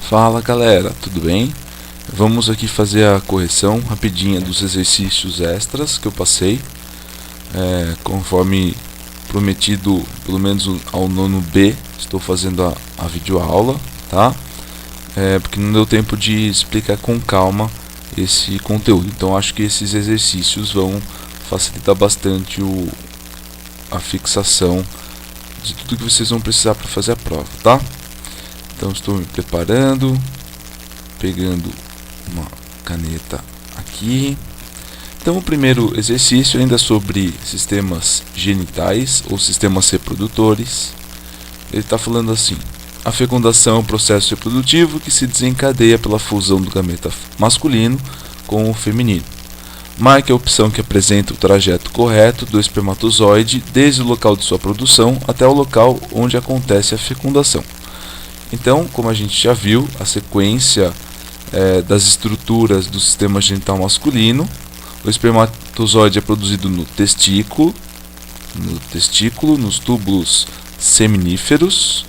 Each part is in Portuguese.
Fala galera, tudo bem? Vamos aqui fazer a correção rapidinha dos exercícios extras que eu passei, conforme prometido, pelo menos ao nono B, estou fazendo a videoaula, tá? Porque não deu tempo de explicar com calma esse conteúdo, então acho que esses exercícios vão facilitar bastante a fixação de tudo que vocês vão precisar para fazer a prova, tá? Então estou me preparando, pegando uma caneta aqui. Então o primeiro exercício ainda sobre sistemas genitais ou sistemas reprodutores. Ele está falando assim: a fecundação é um processo reprodutivo que se desencadeia pela fusão do gameta masculino com o feminino. Marque a opção que apresenta o trajeto correto do espermatozoide desde o local de sua produção até o local onde acontece a fecundação. Então, como a gente já viu, a sequência das estruturas do sistema genital masculino: o espermatozoide é produzido no testículo, nos túbulos seminíferos.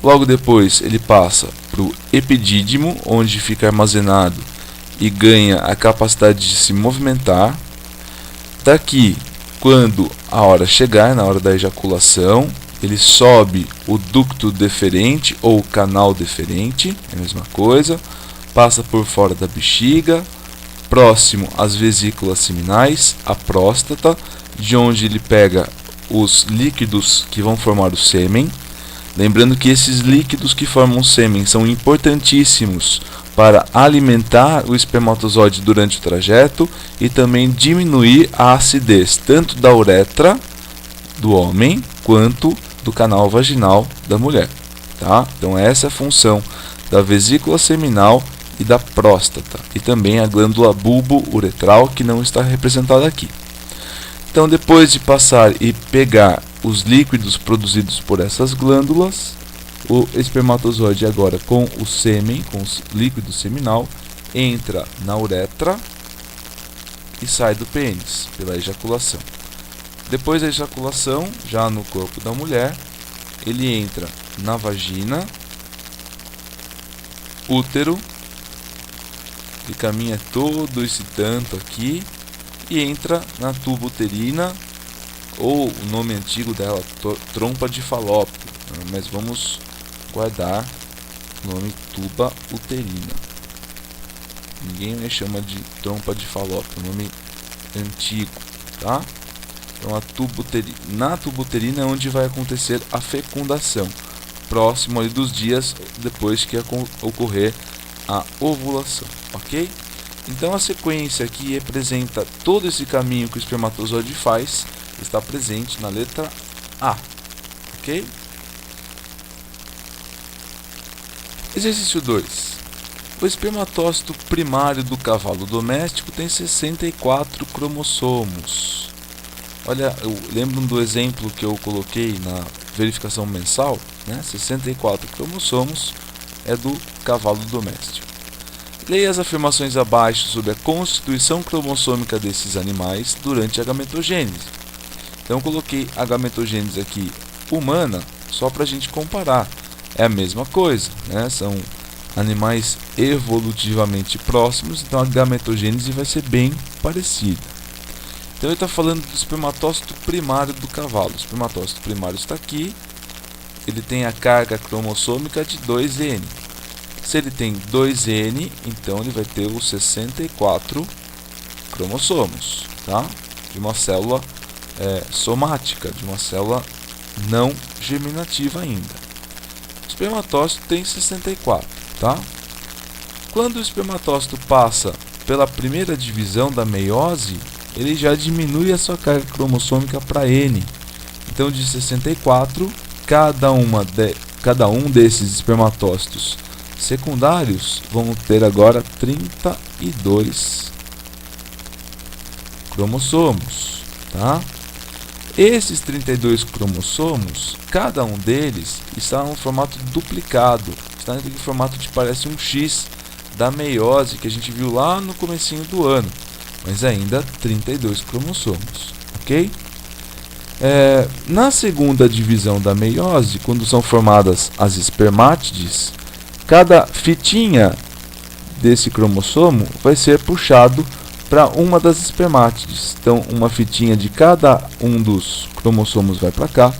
Logo depois ele passa para o epidídimo, onde fica armazenado e ganha a capacidade de se movimentar. Daqui, quando a hora chegar, na hora da ejaculação, ele sobe o ducto deferente ou canal deferente, é a mesma coisa, passa por fora da bexiga, próximo às vesículas seminais, a próstata, de onde ele pega os líquidos que vão formar o sêmen. Lembrando que esses líquidos que formam o sêmen são importantíssimos para alimentar o espermatozoide durante o trajeto e também diminuir a acidez tanto da uretra do homem quanto do canal vaginal da mulher, tá? Então essa é a função da vesícula seminal e da próstata, e também a glândula bulbo-uretral, que não está representada aqui. Então, depois de passar e pegar os líquidos produzidos por essas glândulas, o espermatozoide agora com o sêmen, com o líquido seminal, entra na uretra e sai do pênis pela ejaculação. Depois da ejaculação, já no corpo da mulher, ele entra na vagina, útero, e caminha todo esse tanto aqui e entra na tuba uterina, ou o nome antigo dela, trompa de Falópio, mas vamos guardar o nome tuba uterina. Ninguém me chama de trompa de Falópio, o nome antigo, tá? Então na tuba uterina é onde vai acontecer a fecundação, próximo ali dos dias depois que ocorrer a ovulação, ok? Então a sequência que representa todo esse caminho que o espermatozoide faz está presente na letra A, ok? Exercício 2. O espermatócito primário do cavalo doméstico tem 64 cromossomos. Olha, eu lembro do exemplo que eu coloquei na verificação mensal, né? 64 cromossomos é do cavalo doméstico. Leia as afirmações abaixo sobre a constituição cromossômica desses animais durante a gametogênese. Então, eu coloquei a gametogênese aqui humana só para a gente comparar. É a mesma coisa, né? São animais evolutivamente próximos, então a gametogênese vai ser bem parecida. Então, ele está falando do espermatócito primário do cavalo. O espermatócito primário está aqui. Ele tem a carga cromossômica de 2N. Se ele tem 2N, então ele vai ter os 64 cromossomos, tá? De uma célula somática, de uma célula não germinativa ainda. O espermatócito tem 64, tá? Quando o espermatócito passa pela primeira divisão da meiose, ele já diminui a sua carga cromossômica para N. Então, de 64, cada um desses espermatócitos secundários vão ter agora 32 cromossomos, tá? Esses 32 cromossomos, cada um deles está no formato duplicado, está no formato de parece um X da meiose que a gente viu lá no comecinho do ano, mas ainda 32 cromossomos, ok? Na segunda divisão da meiose, quando são formadas as espermátides, cada fitinha desse cromossomo vai ser puxado para uma das espermátides. Então, uma fitinha de cada um dos cromossomos vai para cá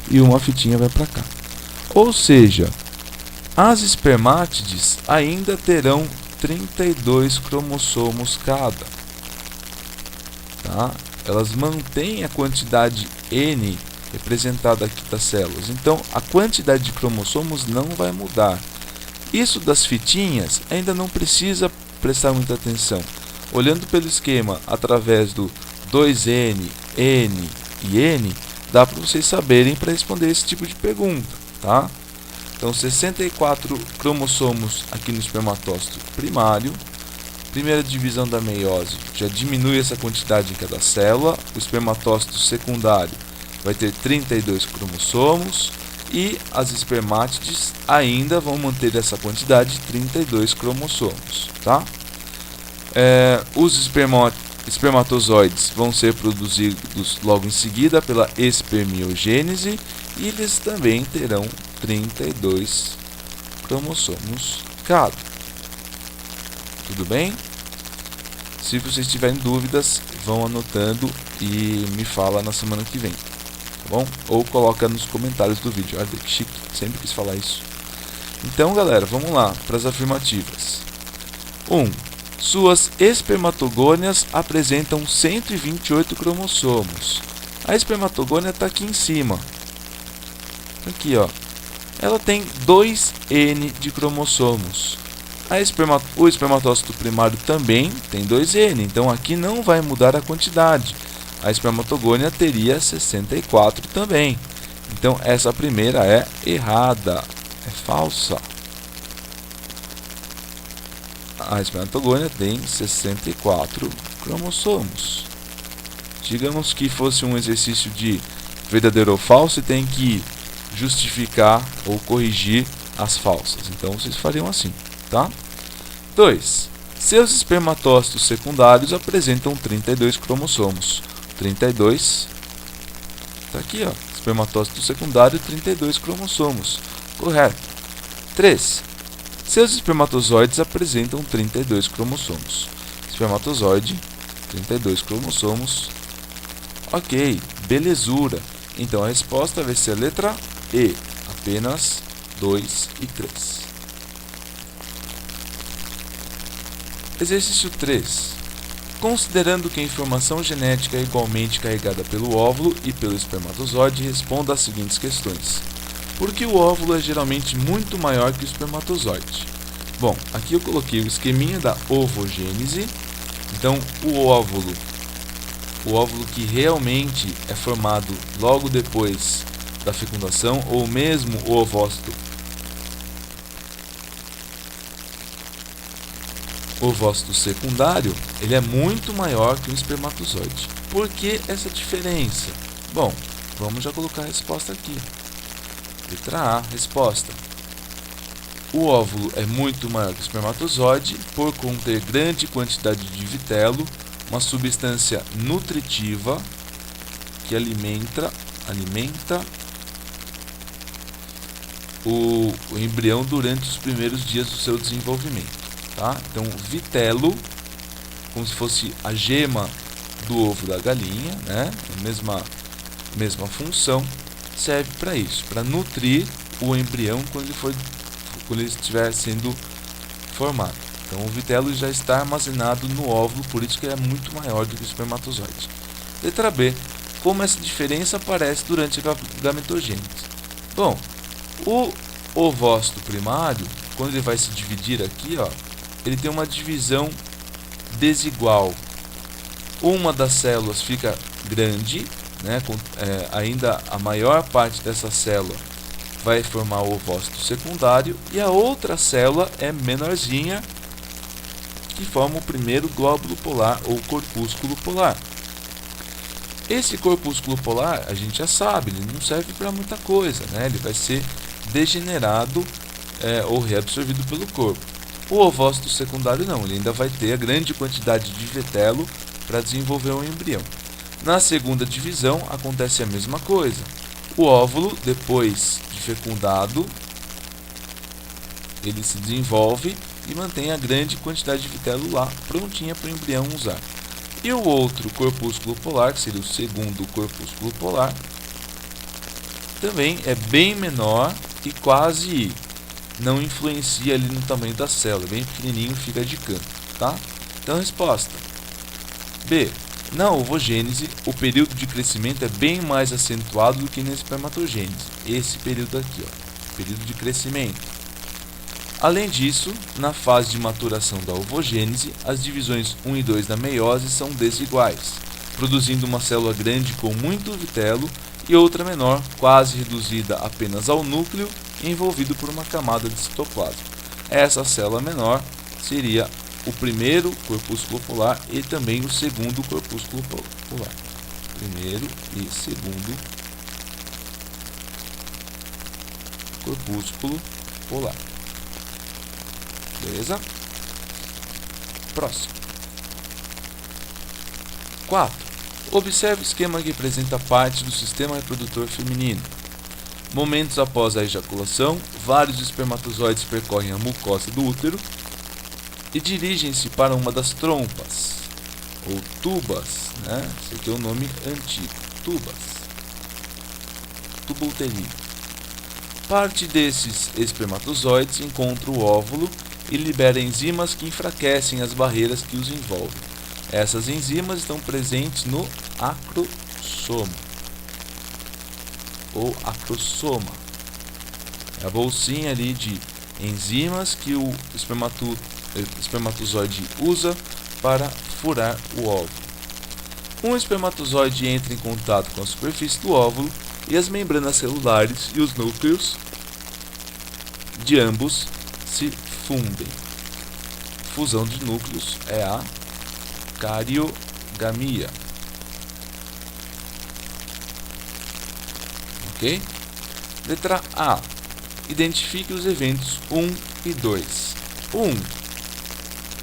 e uma fitinha vai para cá. Ou seja, as espermátides ainda terão 32 cromossomos cada. Tá? Elas mantêm a quantidade N representada aqui das células. Então, a quantidade de cromossomos não vai mudar. Isso das fitinhas ainda não precisa prestar muita atenção. Olhando pelo esquema através do 2N, N e N, dá para vocês saberem para responder esse tipo de pergunta, tá? Então, 64 cromossomos aqui no espermatócito primário. Primeira divisão da meiose já diminui essa quantidade em cada célula. O espermatócito secundário vai ter 32 cromossomos. E as espermátides ainda vão manter essa quantidade de 32 cromossomos, tá? Os espermatozoides vão ser produzidos logo em seguida pela espermiogênese e eles também terão 32 cromossomos cada. Tudo bem? Se vocês tiverem dúvidas, vão anotando e me fala na semana que vem. Bom? Ou coloca nos comentários do vídeo. Olha que chique, sempre quis falar isso. Então, galera, vamos lá para as afirmativas. 1. Suas espermatogônias apresentam 128 cromossomos. A espermatogônia está aqui em cima. Aqui, ó. Ela tem 2N de cromossomos. O espermatócito primário também tem 2N, então aqui não vai mudar a quantidade. A espermatogônia teria 64 também. Então, essa primeira é errada, é falsa. A espermatogônia tem 64 cromossomos. Digamos que fosse um exercício de verdadeiro ou falso e tem que justificar ou corrigir as falsas. Então, vocês fariam assim, tá? 2. Seus espermatócitos secundários apresentam 32 cromossomos. 32, tá aqui, ó, espermatócito secundário, 32 cromossomos, correto. 3. Seus espermatozoides apresentam 32 cromossomos. Espermatozoide, 32 cromossomos, ok, belezura. Então a resposta vai ser a letra E, apenas 2 e 3. Exercício 3. Considerando que a informação genética é igualmente carregada pelo óvulo e pelo espermatozoide, responda às seguintes questões. Por que o óvulo é geralmente muito maior que o espermatozoide? Bom, aqui eu coloquei o esqueminha da ovogênese. Então, o óvulo que realmente é formado logo depois da fecundação, ou mesmo o ovócito secundário, ele é muito maior que o espermatozoide. Por que essa diferença? Bom, vamos já colocar a resposta aqui. Letra A, resposta. O óvulo é muito maior que o espermatozoide por conter grande quantidade de vitelo, uma substância nutritiva que alimenta o embrião durante os primeiros dias do seu desenvolvimento. Tá? Então, vitelo, como se fosse a gema do ovo da galinha, né? A mesma função, serve para isso, para nutrir o embrião quando ele estiver sendo formado. Então, o vitelo já está armazenado no óvulo, por isso que ele é muito maior do que o espermatozoide. Letra B. Como essa diferença aparece durante a gametogênese? Bom, o ovócito primário, quando ele vai se dividir aqui, ó, ele tem uma divisão desigual. Uma das células fica grande, né, ainda a maior parte dessa célula vai formar o ovócito secundário, e a outra célula é menorzinha, que forma o primeiro glóbulo polar ou corpúsculo polar. Esse corpúsculo polar, a gente já sabe, ele não serve para muita coisa, né? Ele vai ser degenerado ou reabsorvido pelo corpo. O ovócito secundário não, ele ainda vai ter a grande quantidade de vitelo para desenvolver um embrião. Na segunda divisão acontece a mesma coisa. O óvulo, depois de fecundado, ele se desenvolve e mantém a grande quantidade de vitelo lá, prontinha para o embrião usar. E o outro corpúsculo polar, que seria o segundo corpúsculo polar, também é bem menor e quase não influencia ali no tamanho da célula, bem pequenininho, fica de canto, tá? Então, resposta B. Na ovogênese, o período de crescimento é bem mais acentuado do que na espermatogênese. Esse período aqui, ó, período de crescimento. Além disso, na fase de maturação da ovogênese, as divisões 1 e 2 da meiose são desiguais, produzindo uma célula grande com muito vitelo e outra menor, quase reduzida apenas ao núcleo, envolvido por uma camada de citoplasma. Essa célula menor seria o primeiro corpúsculo polar e também o segundo corpúsculo polar. Primeiro e segundo corpúsculo polar. Beleza? Próximo. 4. Observe o esquema que representa parte do sistema reprodutor feminino. Momentos após a ejaculação, vários espermatozoides percorrem a mucosa do útero e dirigem-se para uma das trompas, ou tubas, né? Esse aqui é o nome antigo, tubas, tubo uterino. Parte desses espermatozoides encontra o óvulo e libera enzimas que enfraquecem as barreiras que os envolvem. Essas enzimas estão presentes no acrosoma, ou acrosoma. É a bolsinha ali de enzimas que o espermatozoide usa para furar o óvulo. Um espermatozoide entra em contato com a superfície do óvulo e as membranas celulares e os núcleos de ambos se fundem. Fusão de núcleos é a cariogamia. Ok? Letra A. Identifique os eventos 1 e 2. 1.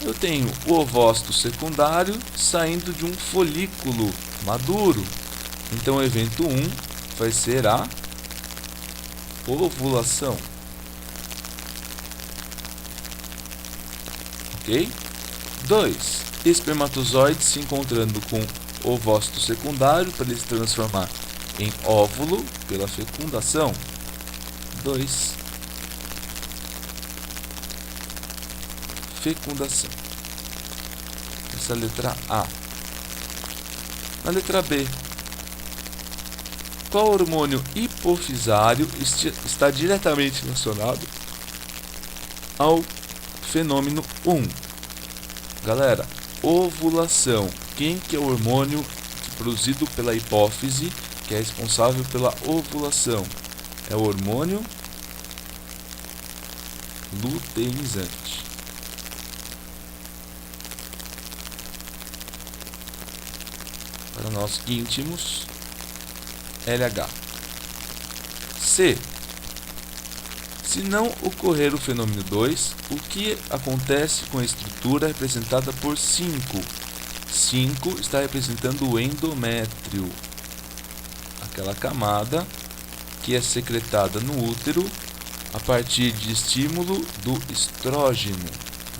Eu tenho o ovócito secundário saindo de um folículo maduro. Então o evento 1 vai ser a ovulação. Ok? 2. Espermatozoide se encontrando com o ovócito secundário para ele se transformar em óvulo pela fecundação. 2. Fecundação. Essa é a letra A. Na letra B. Qual hormônio hipofisário está diretamente relacionado ao fenômeno 1? Galera, ovulação. Quem que é o hormônio produzido pela hipófise que é responsável pela ovulação? É o hormônio luteinizante. Para nós íntimos, LH. C. Se não ocorrer o fenômeno 2, o que acontece com a estrutura representada por 5? 5 está representando o endométrio, aquela camada que é secretada no útero a partir de estímulo do estrógeno,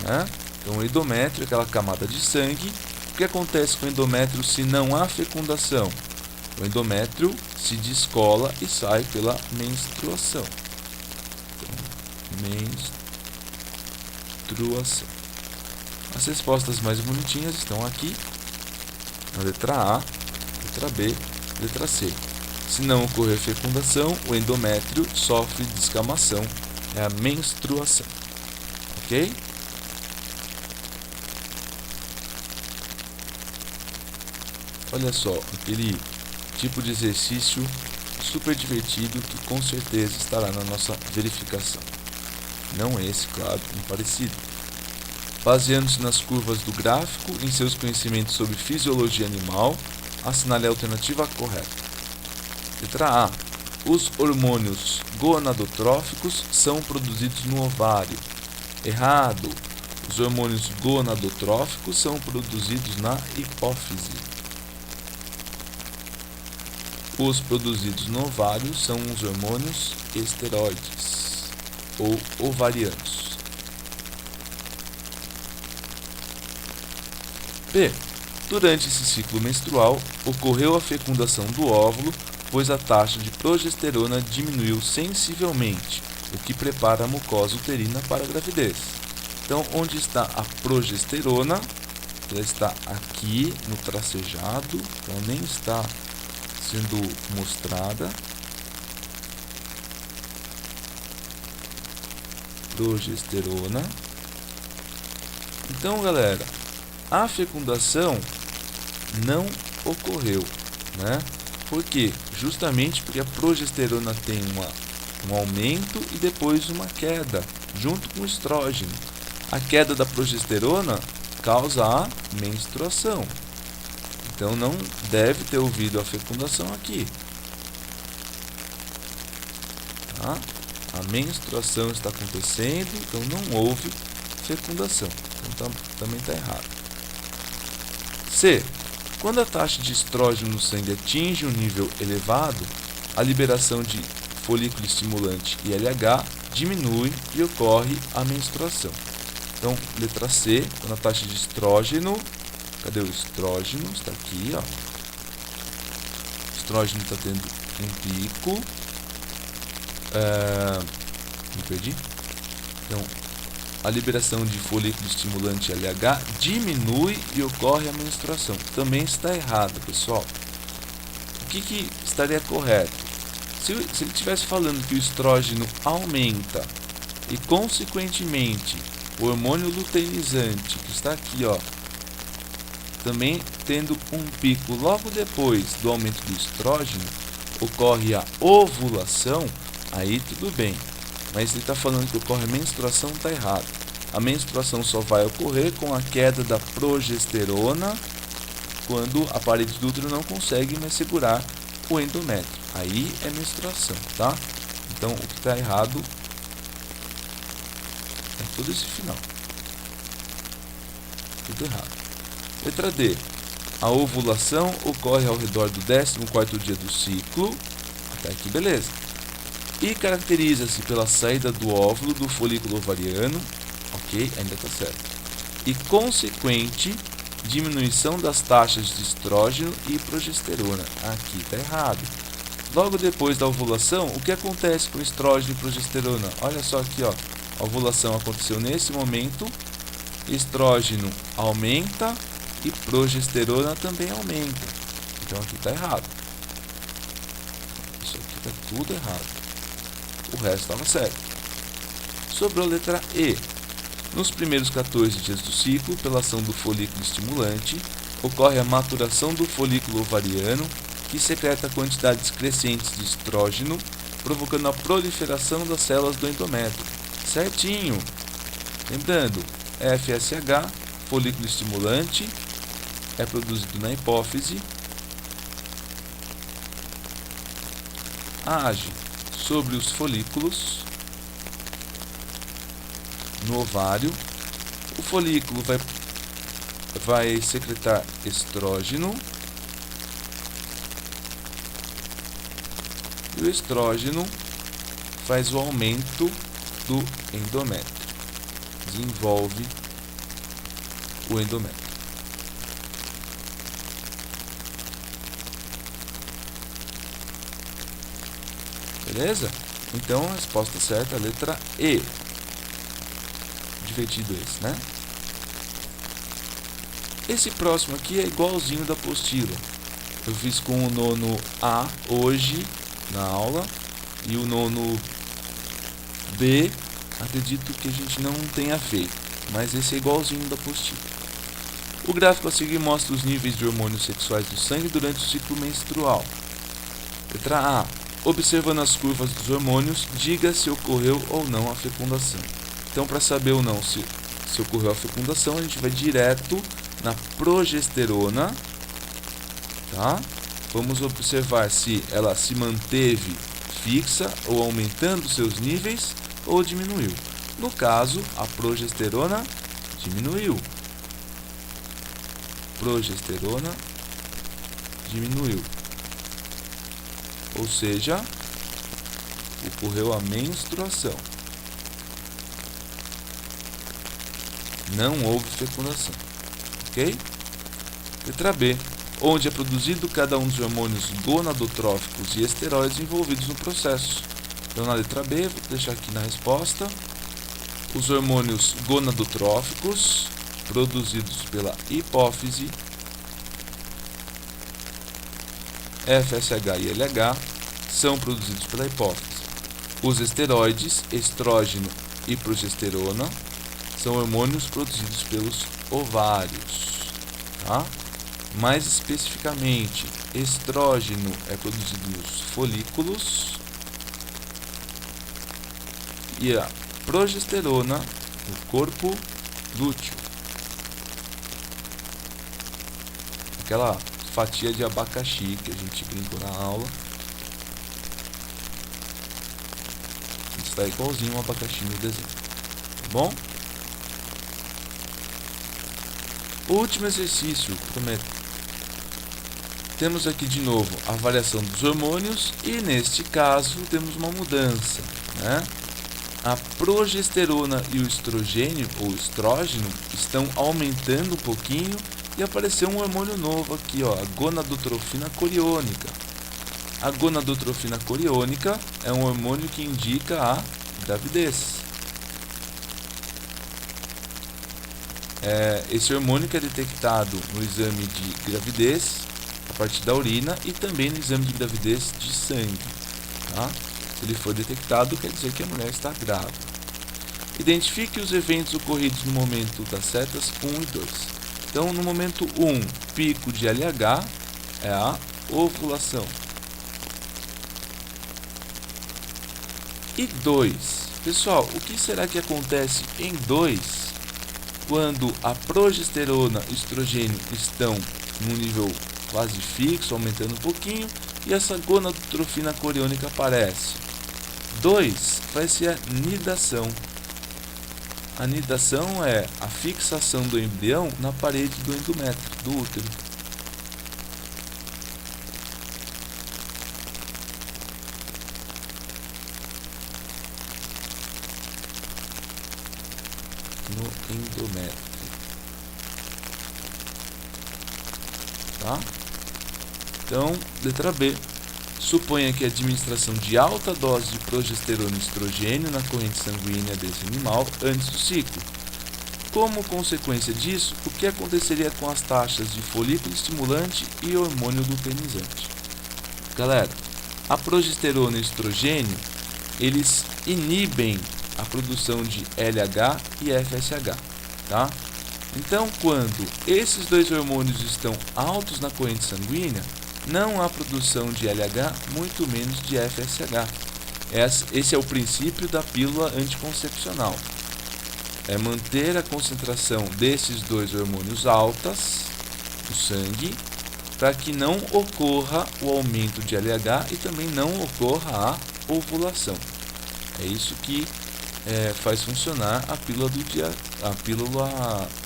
né? Então o endométrio é aquela camada de sangue. O que acontece com o endométrio se não há fecundação? O endométrio se descola e sai pela menstruação. Menstruação. As respostas mais bonitinhas estão aqui. A letra A, letra B, letra C. Se não ocorrer fecundação, o endométrio sofre descamação. É a menstruação. Ok? Olha só, aquele tipo de exercício super divertido que com certeza estará na nossa verificação. Não esse, claro, um parecido. Baseando-se nas curvas do gráfico, em seus conhecimentos sobre fisiologia animal, assinale a alternativa correta. Letra A. Os hormônios gonadotróficos são produzidos no ovário. Errado. Os hormônios gonadotróficos são produzidos na hipófise. Os produzidos no ovário são os hormônios esteroides ou ovarianos. B. Durante esse ciclo menstrual, ocorreu a fecundação do óvulo, pois a taxa de progesterona diminuiu sensivelmente, o que prepara a mucosa uterina para a gravidez. Então, onde está a progesterona? Ela está aqui no tracejado, então nem está sendo mostrada. Progesterona. Então, galera, a fecundação não ocorreu, né? Por quê? Justamente porque a progesterona tem um aumento e depois uma queda, junto com o estrógeno. A queda da progesterona causa a menstruação. Então não deve ter ouvido a fecundação aqui. Tá? A menstruação está acontecendo, então não houve fecundação. Então também está errado. C. Quando a taxa de estrógeno no sangue atinge um nível elevado, a liberação de folículo estimulante e LH diminui e ocorre a menstruação. Então, letra C, quando a taxa de estrógeno, cadê o estrógeno? Está aqui, ó. O estrógeno está tendo um pico. Me perdi. Então, a liberação de folículo estimulante LH diminui e ocorre a menstruação. Também está errado, pessoal. O que estaria correto? Se ele estivesse falando que o estrógeno aumenta e, consequentemente, o hormônio luteinizante, que está aqui, ó, também tendo um pico logo depois do aumento do estrógeno, ocorre a ovulação, aí tudo bem. Mas ele está falando que ocorre a menstruação, está errado. A menstruação só vai ocorrer com a queda da progesterona, quando a parede do útero não consegue mais segurar o endométrio. Aí é menstruação, tá? Então, o que está errado é todo esse final. Tudo errado. Letra D. A ovulação ocorre ao redor do 14º dia do ciclo. Até aqui, beleza. E caracteriza-se pela saída do óvulo do folículo ovariano. Ok, ainda está certo. E consequente diminuição das taxas de estrógeno e progesterona. Aqui está errado. Logo depois da ovulação, o que acontece com estrógeno e progesterona? Olha só aqui, ó. A ovulação aconteceu nesse momento, estrógeno aumenta e progesterona também aumenta. Então aqui está errado. Isso aqui está tudo errado. O resto estava certo. Sobrou a letra E. Nos primeiros 14 dias do ciclo, pela ação do folículo estimulante, ocorre a maturação do folículo ovariano, que secreta quantidades crescentes de estrógeno, provocando a proliferação das células do endométrio. Certinho! Lembrando, FSH, folículo estimulante, é produzido na hipófise, age sobre os folículos no ovário. O folículo vai secretar estrógeno e o estrógeno faz o aumento do endométrio, desenvolve o endométrio. Beleza? Então a resposta certa é a letra E. Divertido esse, né? Esse próximo aqui é igualzinho da apostila. Eu fiz com o nono A hoje na aula e o nono B, acredito que a gente não tenha feito, mas esse é igualzinho da apostila. O gráfico a seguir mostra os níveis de hormônios sexuais do sangue durante o ciclo menstrual. Letra A. Observando as curvas dos hormônios, diga se ocorreu ou não a fecundação. Então, para saber ou não se ocorreu a fecundação, a gente vai direto na progesterona, tá? Vamos observar se ela se manteve fixa ou aumentando seus níveis ou diminuiu. No caso, a progesterona diminuiu. Progesterona diminuiu. Ou seja, ocorreu a menstruação. Não houve fecundação. Ok? Letra B, onde é produzido cada um dos hormônios gonadotróficos e esteroides envolvidos no processo. Então, na letra B, vou deixar aqui na resposta, os hormônios gonadotróficos produzidos pela hipófise, FSH e LH, são produzidos pela hipófise. Os esteroides, estrógeno e progesterona, são hormônios produzidos pelos ovários. Tá? Mais especificamente, estrógeno é produzido nos folículos e a progesterona no corpo lúteo. Aquela fatia de abacaxi que a gente brincou na aula. Está igualzinho um abacaxi no desenho. Tá bom? O último exercício, prometo. Temos aqui de novo a variação dos hormônios e neste caso temos uma mudança, né? A progesterona e o estrogênio ou estrógeno estão aumentando um pouquinho e apareceu um hormônio novo aqui, ó, a gonadotrofina coriônica. A gonadotrofina coriônica é um hormônio que indica a gravidez. Esse hormônio que é detectado no exame de gravidez a partir da urina e também no exame de gravidez de sangue. Tá? Se ele for detectado, quer dizer que a mulher está grávida. Identifique os eventos ocorridos no momento das setas 1 e 2. Então, no momento 1, pico de LH é a ovulação. E 2. Pessoal, o que será que acontece em 2 quando a progesterona e estrogênio estão num nível quase fixo, aumentando um pouquinho, e essa gonadotrofina coriônica aparece? 2 vai ser a nidação. A nidação é a fixação do embrião na parede do endométrio, do útero. No endométrio. Tá? Então, letra B. Suponha que a administração de alta dose de progesterona e estrogênio na corrente sanguínea desse animal antes do ciclo. Como consequência disso, o que aconteceria com as taxas de folículo estimulante e hormônio luteinizante? Galera, a progesterona e estrogênio, eles inibem a produção de LH e FSH, tá? Então, quando esses dois hormônios estão altos na corrente sanguínea, não há produção de LH, muito menos de FSH. Esse é o princípio da pílula anticoncepcional. É manter a concentração desses dois hormônios altas no sangue, para que não ocorra o aumento de LH e também não ocorra a ovulação. É isso que faz funcionar a pílula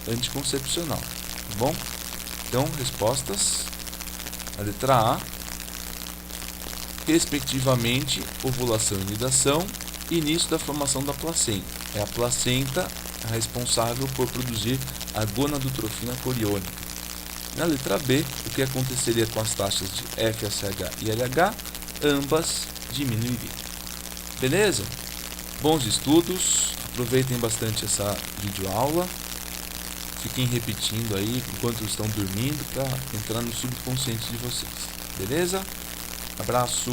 anticoncepcional. Tá bom? Então, respostas. A letra A, respectivamente, ovulação e nidação, início da formação da placenta. É a placenta a responsável por produzir a gonadotrofina coriônica. Na letra B, o que aconteceria com as taxas de FSH e LH? Ambas diminuiriam. Beleza? Bons estudos, aproveitem bastante essa videoaula. Fiquem repetindo aí enquanto estão dormindo para entrar no subconsciente de vocês. Beleza? Abraço!